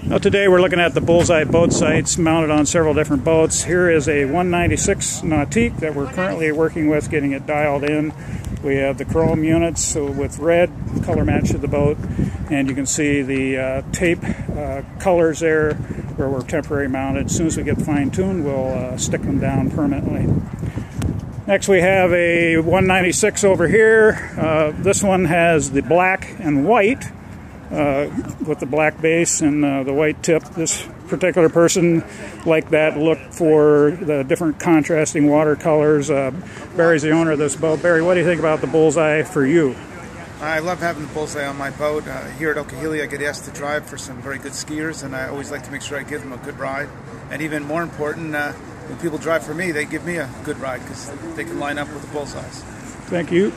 Well, today we're looking at the BullsEye boat sights mounted on several different boats. Here is a 196 Nautique that we're currently working with, getting it dialed in. We have the chrome units with red, color match to the boat, and you can see the tape colors there where we're temporary mounted. As soon as we get fine-tuned, we'll stick them down permanently. Next we have a 196 over here. This one has the black and white with the black base and the white tip. This particular person liked that look for the different contrasting watercolors. Barry's the owner of this boat. Barry, what do you think about the BullsEye for you? I love having the BullsEye on my boat. Here at Okeeheelee, I get asked to drive for some very good skiers, and I always like to make sure I give them a good ride. And even more important, when people drive for me, they give me a good ride because they can line up with the BullsEyes. Thank you.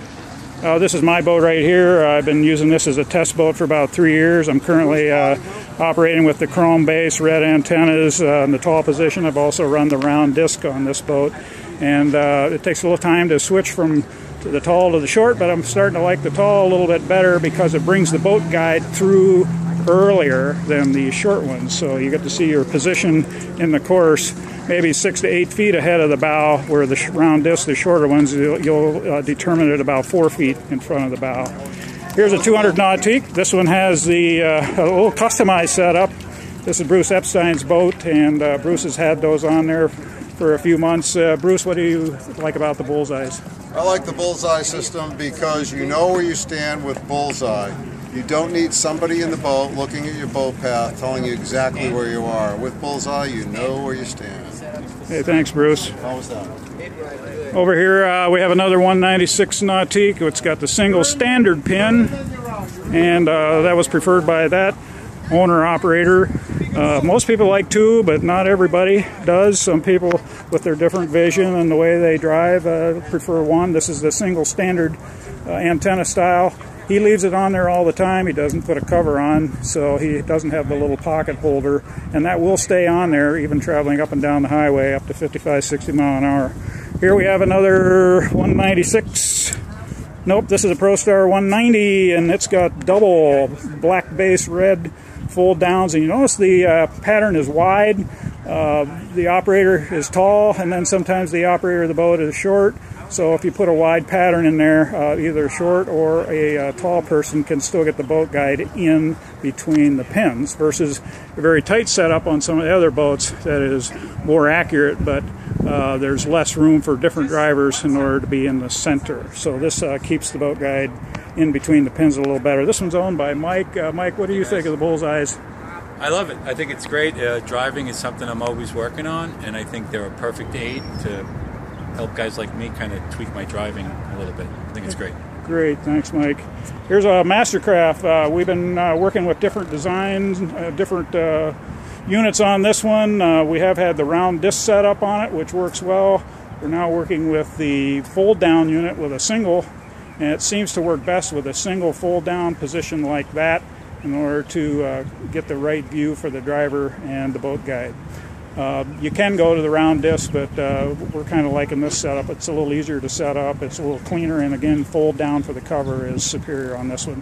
This is my boat right here. I've been using this as a test boat for about 3 years. I'm currently operating with the chrome base, red antennas in the tall position. I've also run the round disc on this boat. And it takes a little time to switch from the tall to the short, but I'm starting to like the tall a little bit better because it brings the boat guide through earlier than the short ones. So you get to see your position in the course maybe 6 to 8 feet ahead of the bow, where the round disc, the shorter ones, you'll determine it about 4 feet in front of the bow. Here's a 200 Nautique. This one has the a little customized setup. This is Bruce Epstein's boat, and Bruce has had those on there for a few months. Bruce, what do you like about the BullsEyes? I like the BullsEye system because you know where you stand with BullsEye. You don't need somebody in the boat looking at your boat path telling you exactly where you are. With BullsEye, you know where you stand. Hey, thanks, Bruce. How was that? Over here we have another 196 Nautique. It's got the single standard pin, and that was preferred by that owner-operator. Most people like two, but not everybody does. Some people, with their different vision and the way they drive, prefer one. This is the single standard antenna style. He leaves it on there all the time. He doesn't put a cover on, so he doesn't have the little pocket holder, and that will stay on there even traveling up and down the highway up to 55, 60 mile an hour. Here we have another 196. Nope, this is a ProStar 190, and it's got double black base red fold downs, and you notice the pattern is wide. The operator is tall, and then sometimes the operator of the boat is short. So if you put a wide pattern in there, either a short or a tall person can still get the boat guide in between the pins, versus a very tight setup on some of the other boats that is more accurate, but there's less room for different drivers in order to be in the center. So this keeps the boat guide in between the pins a little better. This one's owned by Mike. Mike, what do you think of the BullsEyes? I love it. I think it's great. Driving is something I'm always working on, and I think they're a perfect aid to help guys like me kind of tweak my driving a little bit. I think it's great. Great, thanks, Mike. Here's a Mastercraft. We've been working with different designs, different units on this one. We have had the round disc setup on it, which works well. We're now working with the fold-down unit with a single, and it seems to work best with a single fold-down position like that in order to get the right view for the driver and the boat guide. You can go to the round disc, but we're kind of liking this setup. It's a little easier to set up, it's a little cleaner, and again, fold down for the cover is superior on this one.